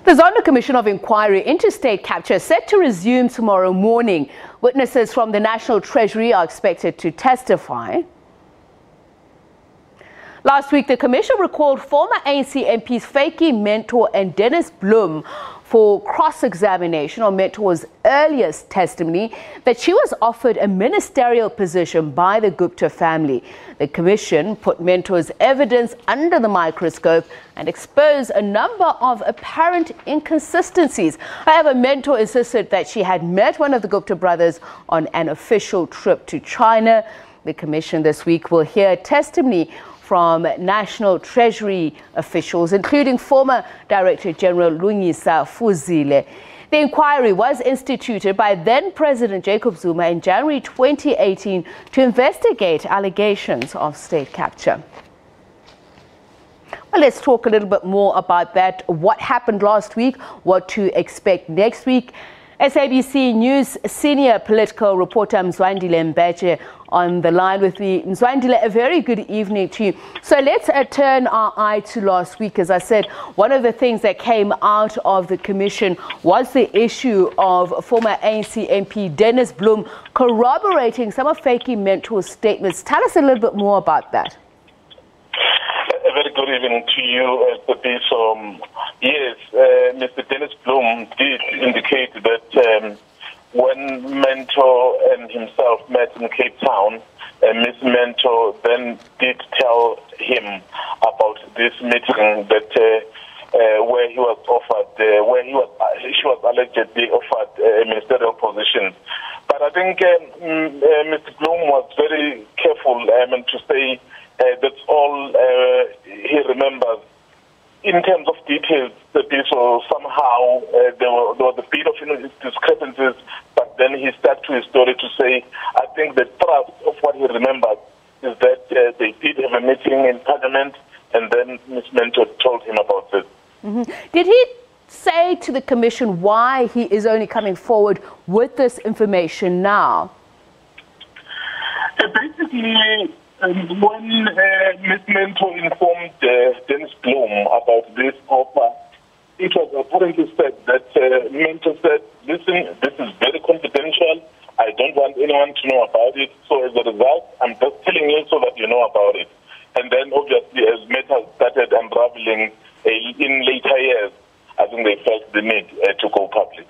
The Zondo Commission of Inquiry into state capture is set to resume tomorrow morning. Witnesses from the National Treasury are expected to testify. Last week, the Commission recalled former ANC MPs Fakey Mentor and Dennis Bloem for cross-examination on Mentor's earliest testimony that she was offered a ministerial position by the Gupta family. The Commission put Mentor's evidence under the microscope and exposed a number of apparent inconsistencies. However, Mentor insisted that she had met one of the Gupta brothers on an official trip to China. The Commission this week will hear testimony from National Treasury officials, including former Director General Lungisa Fuzile. The inquiry was instituted by then-President Jacob Zuma in January 2018 to investigate allegations of state capture. Well, let's talk a little bit more about that. What happened last week, what to expect next week. SABC News senior political reporter Mzwandile Mbeje on the line with me. Mzwandile, a very good evening to you. So let's turn our eye to last week. As I said, one of the things that came out of the commission was the issue of former ANC MP Dennis Bloem corroborating some of Fakey Mentor's statements. Tell us a little bit more about that. A very good evening to you, SABC. Yes, Mr. Dennis Bloem did indicate that when Mentor and himself met in Cape Town, Ms. Mentor then did tell him about this meeting that where he was offered, she was allegedly offered a ministerial position. But I think Mr. Bloem was very careful to say that's all he remembers. In terms of details, so somehow there was a bit of discrepancies, but then he stuck to his story to say, I think the thrust of what he remembers is that they did have a meeting in Parliament, and then Ms. Mentor told him about this. Did he say to the Commission why he is only coming forward with this information now? Basically, when Ms. Mentor informed Dennis Bloem about this offer, it was apparently said that Mentor said, listen, this is very confidential. I don't want anyone to know about it. So as a result, I'm just telling you so that you know about it. And then obviously as matters started unraveling in later years, I think they felt the need to go public.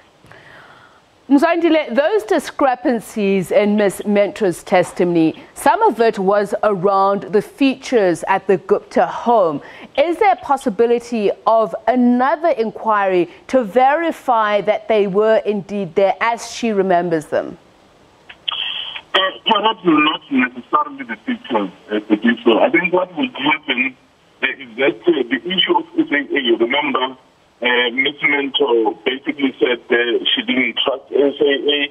Mzwandile, those discrepancies in Ms. Mentor's testimony, some of it was around the features at the Gupta home. Is there a possibility of another inquiry to verify that they were indeed there as she remembers them? Perhaps not necessarily the features, I think what would happen is that the issue of SAA, you remember, Ms. Mentor basically said she didn't trust SAA.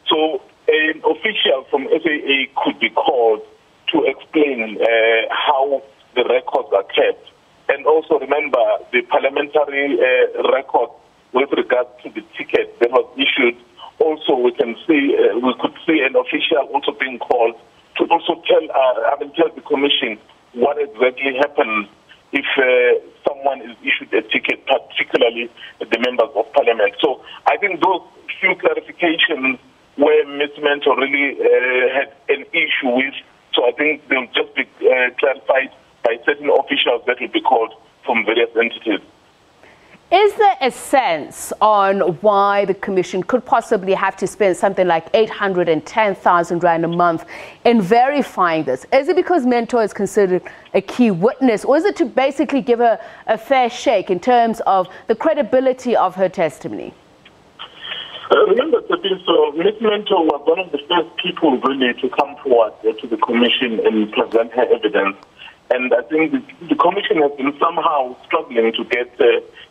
So an official from SAA could be called to explain how the records are kept. And also remember the parliamentary record with regards to the ticket that was issued. Also we could see an official also being called to also tell the Commission what exactly happened if someone is issued a ticket, particularly the members of Parliament. So I think those few clarifications where Ms. Mentor really had an issue with, so I think they'll just be clarified by certain officials that will be called from various entities. Is there a sense on why the Commission could possibly have to spend something like 810,000 Rand a month in verifying this? Is it because Mentor is considered a key witness, or is it to basically give her a fair shake in terms of the credibility of her testimony? Remember, so Ms. Mentor was one of the first people really to come forward to the Commission and present her evidence. And I think the Commission has been somehow struggling to get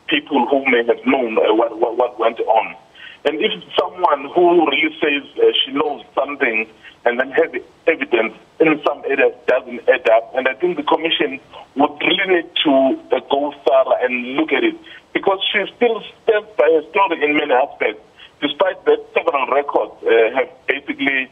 people who may have known what went on. And if someone who really says she knows something and then has evidence in some areas doesn't add up, and I think the Commission would really need to go thorough and look at it, because she still stands by her story in many aspects, despite that several records have basically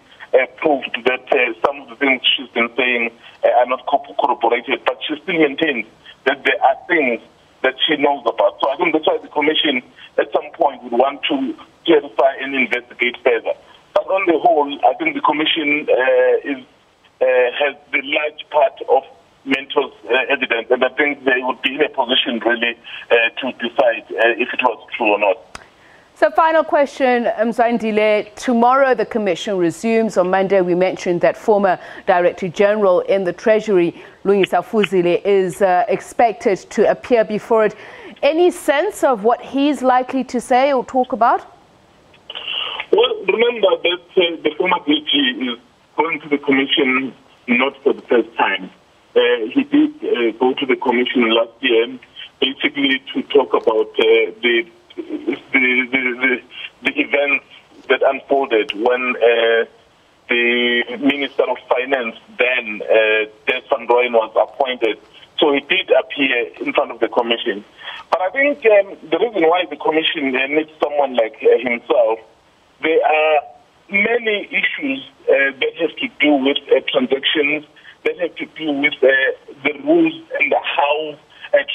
proved that some of the things she's been saying are not corroborated, but she still maintains that there are things that she knows about. So I think that's why the Commission at some point would want to clarify and investigate further. But on the whole, I think the Commission has the large part of Mentor's evidence, and I think they would be in a position really to decide if it was true or not. So final question, Mzwandile. Tomorrow the Commission resumes. On Monday we mentioned that former Director General in the Treasury, Lungisa Fuzile, is expected to appear before it. Any sense of what he's likely to say or talk about? Well, remember that the former DG is going to the Commission not for the first time. He did go to the Commission last year basically to talk about the events that unfolded when the Minister of Finance then, Des was appointed. So he did appear in front of the Commission. But I think the reason why the Commission needs someone like himself, there are many issues that have to do with transactions, that have to do with the rules and how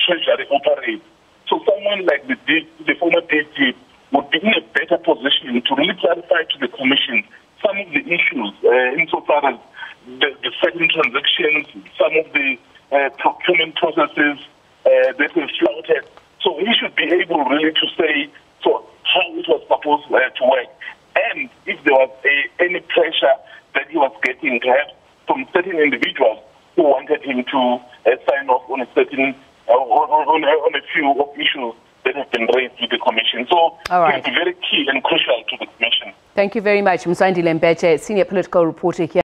Treasury operates. So someone like the former DG would be in a better position to really clarify to the Commission some of the issues insofar as the certain transactions, some of the procurement processes that were flouted. So he should be able really to say how it was supposed to work. And if there was any pressure that he was getting perhaps from certain individuals who wanted him to sign off on a certain on a few of issues that have been raised with the Commission. So it will be very key and crucial to the Commission. Thank you very much. Mzwandile Mbeje, Senior Political Reporter here.